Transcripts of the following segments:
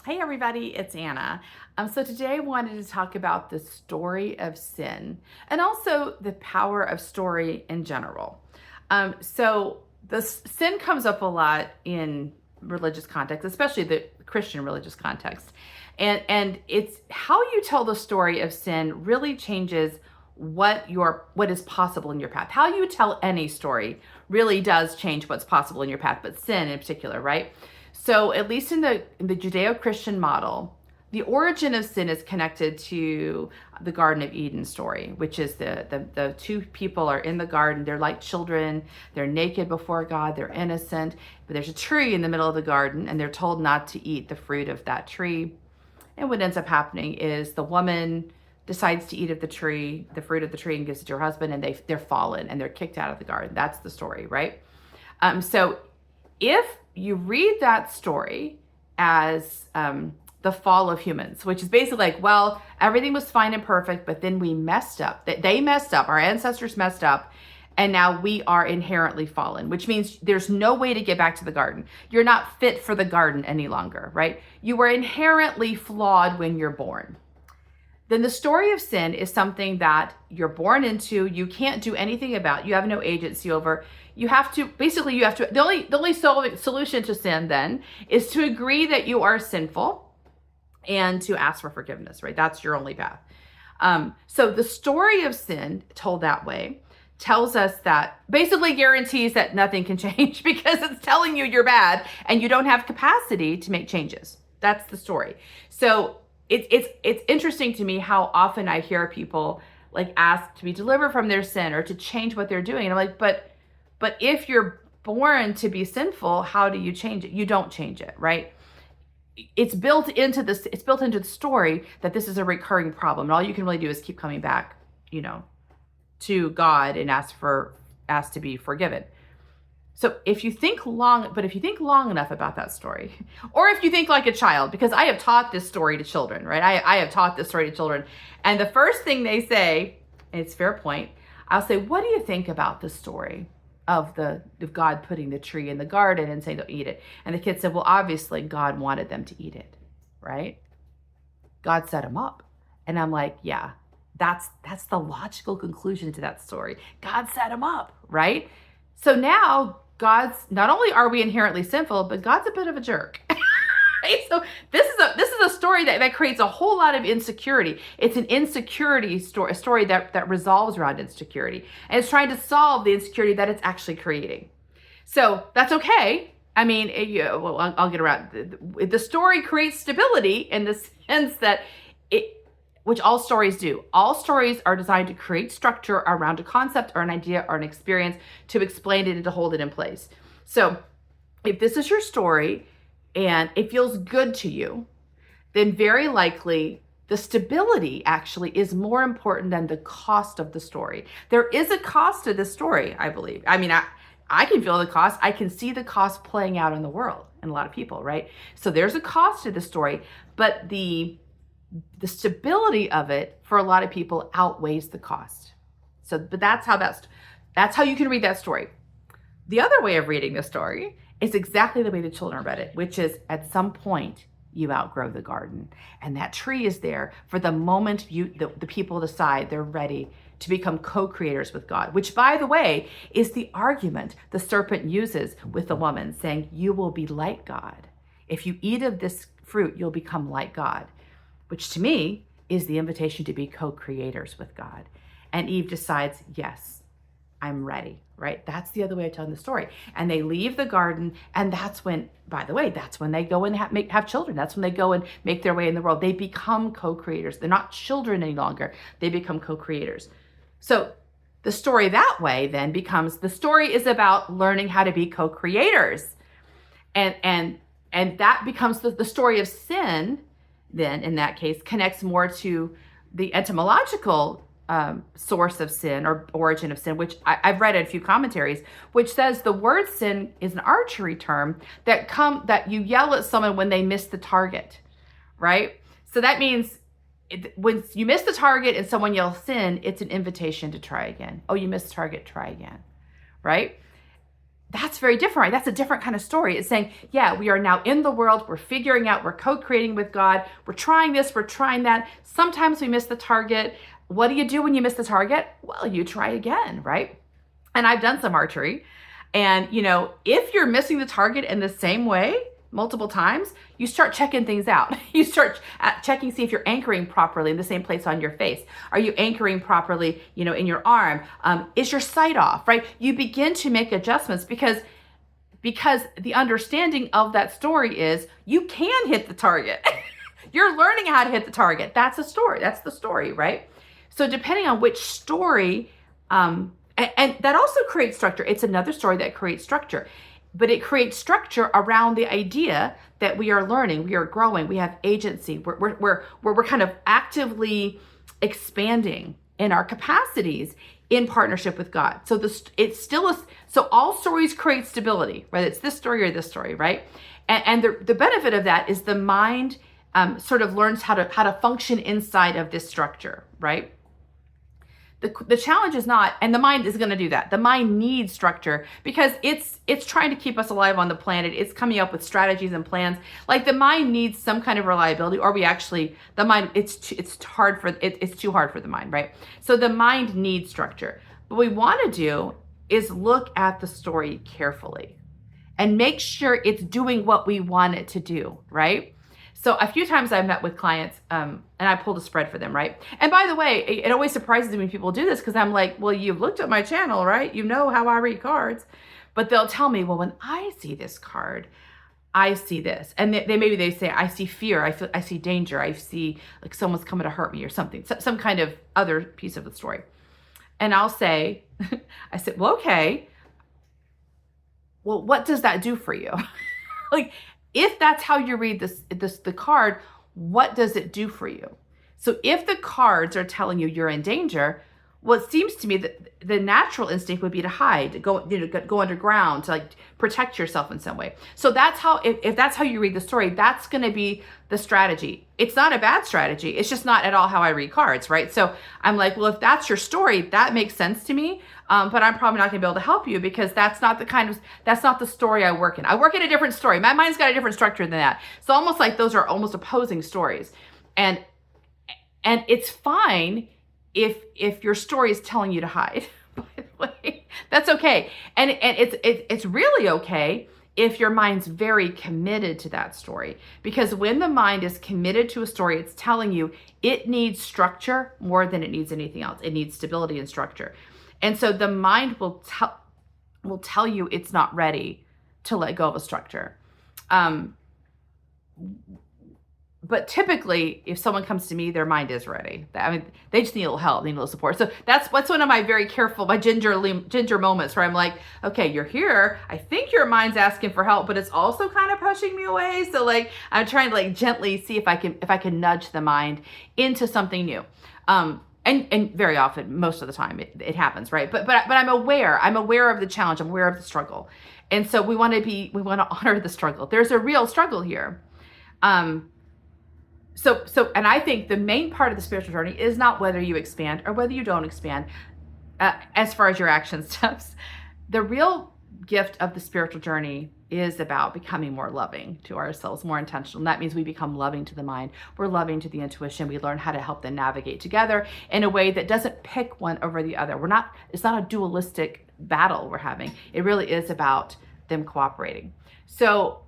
Hey everybody, it's Anna. So today I wanted to talk about the story of sin and also the power of story in general. So this sin comes up a lot in religious context, especially the Christian religious context. And it's how you tell the story of sin really changes what is possible in your path. How you tell any story really does change what's possible in your path, but sin in particular, right? So, at least in the Judeo-Christian model, the origin of sin is connected to the Garden of Eden story, which is the two people are in the garden. They're like children. They're naked before God. They're innocent. But there's a tree in the middle of the garden, and they're told not to eat the fruit of that tree. And what ends up happening is the woman decides to eat of the fruit of the tree, and gives it to her husband, and they're fallen and they're kicked out of the garden. That's the story, right? So if you read that story as the fall of humans, which is basically like, well, everything was fine and perfect, but then we messed up. They messed up. Our ancestors messed up. And now we are inherently fallen, which means there's no way to get back to the garden. You're not fit for the garden any longer, right? You were inherently flawed when you're born. Then the story of sin is something that you're born into, you can't do anything about, you have no agency over. You have to, the only solution to sin then is to agree that you are sinful and to ask for forgiveness, right? That's your only path. So the story of sin told that way tells us that basically guarantees that nothing can change because it's telling you you're bad and you don't have capacity to make changes. That's the story. So it's interesting to me how often I hear people like ask to be delivered from their sin or to change what they're doing. And I'm like, but if you're born to be sinful, how do you change it? You don't change it, right? It's built into the story that this is a recurring problem. And all you can really do is keep coming back, to God and ask to be forgiven. So if you think long enough about that story, or if you think like a child, because I have taught this story to children, right? I have taught this story to children. And the first thing they say, and it's a fair point, I'll say, what do you think about the story of God putting the tree in the garden and saying, don't eat it? And the kid said, well, obviously God wanted them to eat it, right? God set them up. And I'm like, yeah, that's the logical conclusion to that story. God set them up, right? So now not only are we inherently sinful, but God's a bit of a jerk. Right? So this is a story that creates a whole lot of insecurity. It's an insecurity story, a story that revolves around insecurity. And it's trying to solve the insecurity that it's actually creating. So that's okay. I mean, I'll get around. The story creates stability in the sense that which all stories do. All stories are designed to create structure around a concept or an idea or an experience to explain it and to hold it in place. So if this is your story and it feels good to you, then very likely the stability actually is more important than the cost of the story. There is a cost to this story, I believe. I mean, I can feel the cost. I can see the cost playing out in the world in a lot of people, right? So there's a cost to the story, but the stability of it for a lot of people outweighs the cost. So, but that's how you can read that story. The other way of reading the story is exactly the way the children read it, which is at some point you outgrow the garden, and that tree is there for the moment the people decide they're ready to become co-creators with God, which, by the way, is the argument the serpent uses with the woman, saying, you will be like God. If you eat of this fruit, you'll become like God, which to me is the invitation to be co-creators with God. And Eve decides, yes, I'm ready, right? That's the other way of telling the story. And they leave the garden, and that's when, by the way, that's when they go and have children. That's when they go and make their way in the world. They become co-creators. They're not children any longer. They become co-creators. So the story that way then becomes, the story is about learning how to be co-creators. And that becomes the story of sin. Then in that case connects more to the etymological source of sin or origin of sin, which I've read in a few commentaries, which says the word sin is an archery term that you yell at someone when they miss the target, right? So that means when you miss the target and someone yells sin, it's an invitation to try again. Oh, you missed the target, try again, right? That's very different, right? That's a different kind of story. It's saying, yeah, we are now in the world. We're figuring out, we're co-creating with God. We're trying this, we're trying that. Sometimes we miss the target. What do you do when you miss the target? Well, you try again, right? And I've done some archery. And, if you're missing the target in the same way multiple times, you start checking things out. You start checking, see if you're anchoring properly in the same place on your face. Are you anchoring properly, in your arm? Is your sight off, right? You begin to make adjustments because the understanding of that story is you can hit the target. You're learning how to hit the target. That's a story. That's the story, right? So depending on which story, and that also creates structure. It's another story that creates structure. But it creates structure around the idea that we are learning, we are growing, we have agency, we're kind of actively expanding in our capacities in partnership with God. So so all stories create stability, whether it's this story or this story, right? And the benefit of that is the mind sort of learns how to function inside of this structure, right? The challenge is not, and the mind is going to do that. The mind needs structure because it's trying to keep us alive on the planet. It's coming up with strategies and plans. Like the mind needs some kind of reliability, or the mind, it's too hard for the mind, right? So the mind needs structure. What we want to do is look at the story carefully and make sure it's doing what we want it to do, right? So a few times I've met with clients and I pulled a spread for them, right? And by the way, it always surprises me when people do this because I'm like, well, you've looked at my channel, right? You know how I read cards. But they'll tell me, well, when I see this card, I see this. And maybe they say, I see fear, I see danger, I see like someone's coming to hurt me or something, some kind of other piece of the story. And I'll say, I said, well, okay, well, what does that do for you? Like, if that's how you read the card, what does it do for you? So if the cards are telling you you're in danger, well, it seems to me that the natural instinct would be to hide, to go underground, to like protect yourself in some way. So that's how, if that's how you read the story, that's going to be the strategy. It's not a bad strategy. It's just not at all how I read cards, right? So I'm like, well, if that's your story, that makes sense to me. But I'm probably not going to be able to help you because that's not the story I work in. I work in a different story. My mind's got a different structure than that. So almost like those are almost opposing stories. And it's fine if your story is telling you to hide, by the way. That's okay. And it's really okay if your mind's very committed to that story. Because when the mind is committed to a story, it's telling you it needs structure more than it needs anything else. It needs stability and structure. And so the mind will tell you it's not ready to let go of a structure. But typically, if someone comes to me, their mind is ready. I mean, they just need a little help, they need a little support. So that's one of my very careful, my ginger moments where I'm like, okay, you're here. I think your mind's asking for help, but it's also kind of pushing me away. So like, I'm trying to like gently see if I can nudge the mind into something new. And very often, most of the time, it happens, right? But I'm aware of the challenge. I'm aware of the struggle, and so we want to honor the struggle. There's a real struggle here. So, and I think the main part of the spiritual journey is not whether you expand or whether you don't expand, as far as your action steps. The real gift of the spiritual journey is about becoming more loving to ourselves, more intentional. And that means we become loving to the mind. We're loving to the intuition. We learn how to help them navigate together in a way that doesn't pick one over the other. It's not a dualistic battle we're having. It really is about them cooperating. So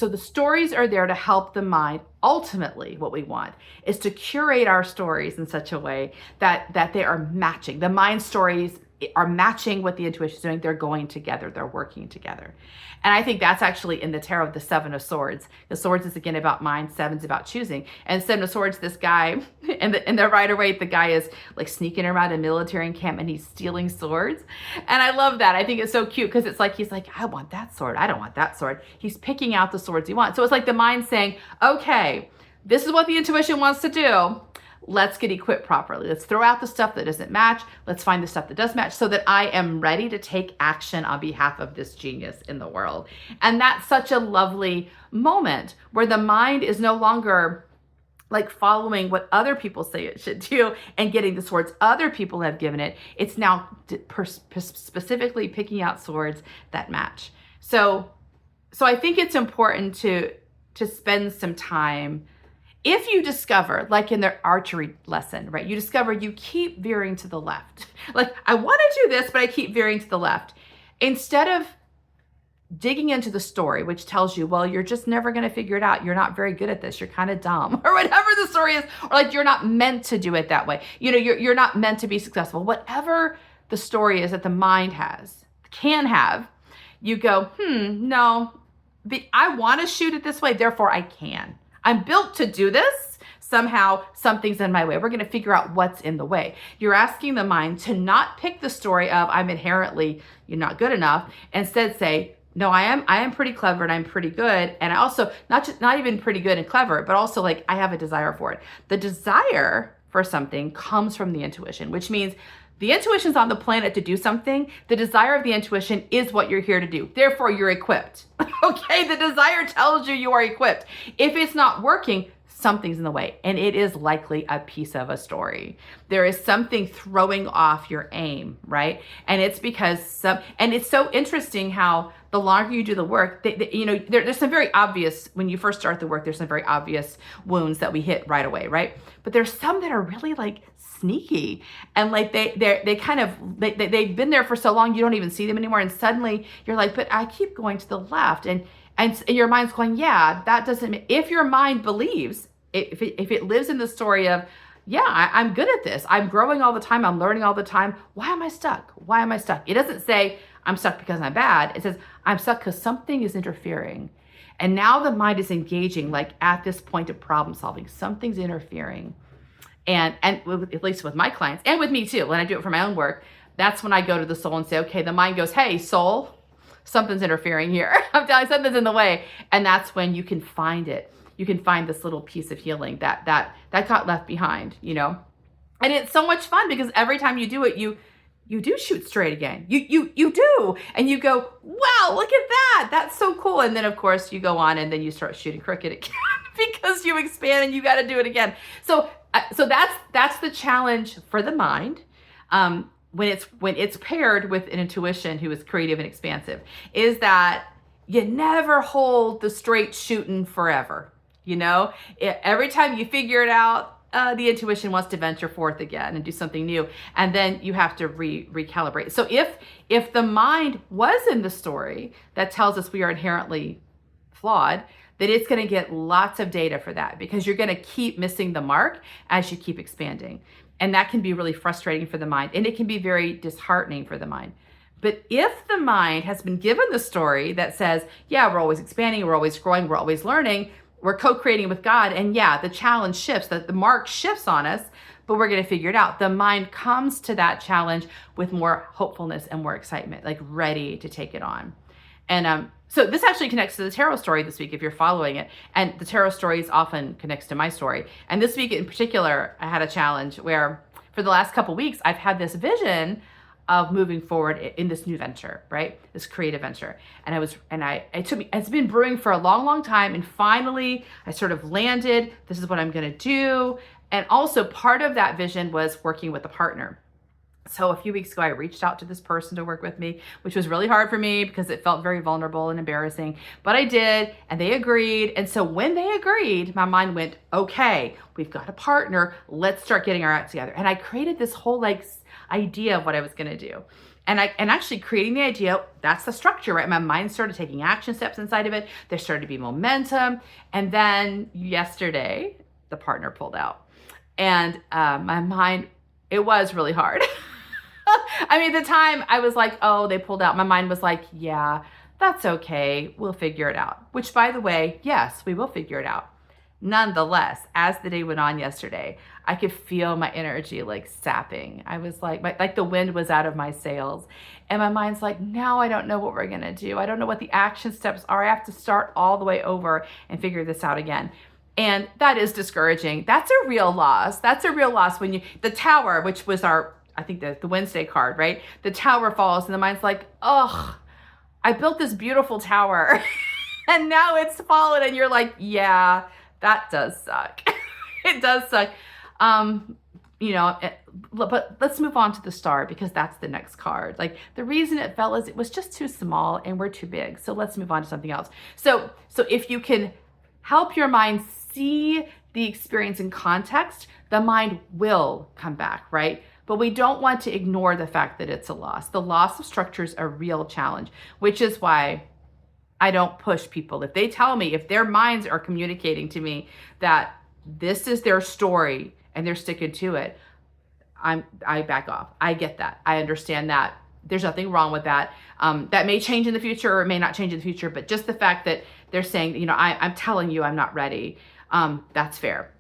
the stories are there to help the mind. Ultimately, what we want is to curate our stories in such a way that they are matching. The mind stories are matching what the intuition is doing. They're going together. They're working together. And I think that's actually in the tarot of the Seven of Swords. The Swords is again about mind. Seven's about choosing. And Seven of Swords, this guy, and the Rider-Waite, the guy is like sneaking around a military encampment. He's stealing swords. And I love that. I think it's so cute because it's like, he's like, I want that sword. I don't want that sword. He's picking out the swords he wants. So it's like the mind saying, okay, this is what the intuition wants to do. Let's get equipped properly. Let's throw out the stuff that doesn't match. Let's find the stuff that does match so that I am ready to take action on behalf of this genius in the world. And that's such a lovely moment where the mind is no longer like following what other people say it should do and getting the swords other people have given it. It's now specifically picking out swords that match. So I think it's important to spend some time. If you discover, like in their archery lesson, right? You discover you keep veering to the left. Like, I want to do this, but I keep veering to the left. Instead of digging into the story, which tells you, well, you're just never going to figure it out. You're not very good at this. You're kind of dumb, or whatever the story is, or like you're not meant to do it that way. You're not meant to be successful. Whatever the story is that the mind can have, you go, no, I want to shoot it this way. Therefore I can. I'm built to do this. Somehow something's in my way. We're going to figure out what's in the way. You're asking the mind to not pick the story of I'm inherently, you're not good enough. Instead say, no, I am pretty clever and I'm pretty good. And I also not even pretty good and clever, but also like I have a desire for it. The desire for something comes from the intuition, which means the intuition's on the planet to do something. The desire of the intuition is what you're here to do. Therefore, you're equipped. Okay, the desire tells you you are equipped. If it's not working, something's in the way, and it is likely a piece of a story. There is something throwing off your aim, right? And it's because and it's so interesting how the longer you do the work, there's some very obvious, when you first start the work, there's some very obvious wounds that we hit right away, right? But there's some that are really like sneaky, and like they've been there for so long you don't even see them anymore, and suddenly you're like, but I keep going to the left, and your mind's going, yeah, that doesn't. If your mind believes, if it lives in the story of, yeah, I'm good at this, I'm growing all the time, I'm learning all the time, why am I stuck? Why am I stuck? It doesn't say I'm stuck because I'm bad. It says I'm stuck because something is interfering. And now the mind is engaging, like at this point of problem solving, something's interfering. And at least with my clients and with me too, when I do it for my own work, that's when I go to the soul and say, okay, the mind goes, hey, soul, something's interfering here. I'm telling you, something's in the way. And that's when you can find it. You can find this little piece of healing that got left behind, And it's so much fun because every time you do it, you do shoot straight again. You do. And you go, wow, look at that. That's so cool. And then of course you go on and then you start shooting crooked again because you expand and you got to do it again. So that's the challenge for the mind. When it's paired with an intuition who is creative and expansive, is that you never hold the straight shooting forever. Every time you figure it out, the intuition wants to venture forth again and do something new, and then you have to recalibrate. So if the mind was in the story that tells us we are inherently flawed, then it's going to get lots of data for that, because you're going to keep missing the mark as you keep expanding. And that can be really frustrating for the mind, and it can be very disheartening for the mind. But if the mind has been given the story that says, yeah, we're always expanding, we're always growing, we're always learning, we're co-creating with God, and yeah, the challenge shifts, that the mark shifts on us, but we're going to figure it out. The mind comes to that challenge with more hopefulness and more excitement, like ready to take it on. And so this actually connects to the tarot story this week, if you're following it. And the tarot stories often connects to my story. And this week in particular, I had a challenge where for the last couple of weeks, I've had this vision of moving forward in this new venture, right? This creative venture. And it's been brewing for a long, long time. And finally I sort of landed, this is what I'm going to do. And also part of that vision was working with a partner. So a few weeks ago, I reached out to this person to work with me, which was really hard for me because it felt very vulnerable and embarrassing, but I did, and they agreed. And so when they agreed, my mind went, okay, we've got a partner, let's start getting our act together. And I created this whole idea of what I was going to do. And actually creating the idea, that's the structure, right? My mind started taking action steps inside of it. There started to be momentum. And then yesterday, the partner pulled out. And my mind, it was really hard. I mean, at the time I was like, oh, they pulled out. My mind was like, yeah, that's okay. We'll figure it out. Which, by the way, yes, we will figure it out. Nonetheless, as the day went on yesterday, I could feel my energy like sapping. I was like the wind was out of my sails. And my mind's like, now I don't know what we're going to do. I don't know what the action steps are. I have to start all the way over and figure this out again. And that is discouraging. That's a real loss. That's a real loss when the tower, which was I think the Wednesday card, right? The tower falls and the mind's like, ugh, I built this beautiful tower and now it's fallen. And you're like, yeah, that does suck. It does suck. Um, but let's move on to the star because that's the next card. Like the reason it fell is it was just too small and we're too big. So let's move on to something else. So if you can help your mind see the experience in context, the mind will come back, right? But we don't want to ignore the fact that it's a loss. The loss of structure is a real challenge, which is why I don't push people. If they tell me, if their minds are communicating to me that this is their story and they're sticking to it, I back off. I get that. I understand that. There's nothing wrong with that. That may change in the future or it may not change in the future, but just the fact that they're saying, I'm telling you I'm not ready, that's fair.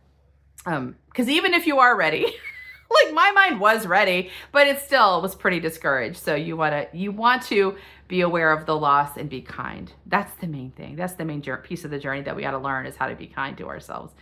Because even if you are ready, like my mind was ready, but it still was pretty discouraged. So you want to be aware of the loss and be kind. That's the main thing. That's the main piece of the journey that we got to learn is how to be kind to ourselves.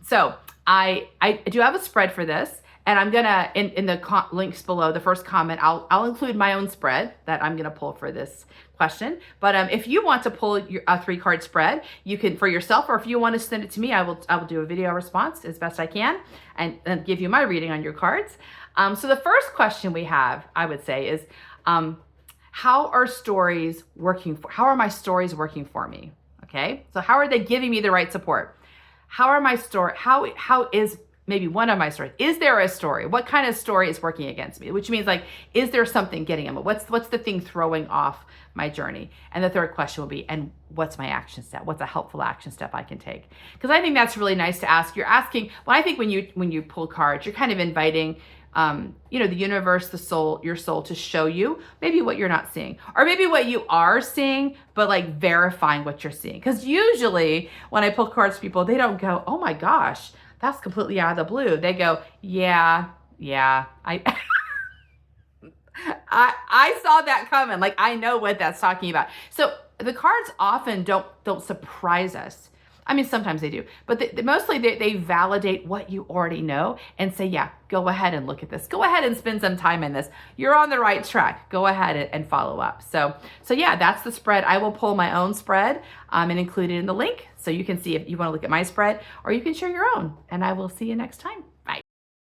So I do have a spread for this. And I'm gonna, in the links below, the first comment, I'll include my own spread that I'm gonna pull for this question. But if you want to pull a 3-card spread, you can for yourself, or if you want to send it to me, I will do a video response as best I can and give you my reading on your cards. So the first question we have, I would say, is how are stories working? How are my stories working for me? Okay, so how are they giving me the right support? How are my story? How is maybe one of my stories? Is there a story? What kind of story is working against me? Which means like, is there something getting them? What's the thing throwing off my journey? And the third question will be, and what's my action step? What's a helpful action step I can take? Because I think that's really nice to ask. You're asking, well, I think when you pull cards, you're kind of inviting the universe, the soul, your soul to show you maybe what you're not seeing, or maybe what you are seeing, but like verifying what you're seeing. Because usually when I pull cards for people, they don't go, oh my gosh, that's completely out of the blue. They go, yeah, I saw that coming. Like I know what that's talking about. So the cards often don't surprise us. I mean, sometimes they do, but mostly they validate what you already know and say, yeah, go ahead and look at this. Go ahead and spend some time in this. You're on the right track. Go ahead and follow up. So yeah, that's the spread. I will pull my own spread and include it in the link so you can see if you want to look at my spread, or you can share your own, and I will see you next time.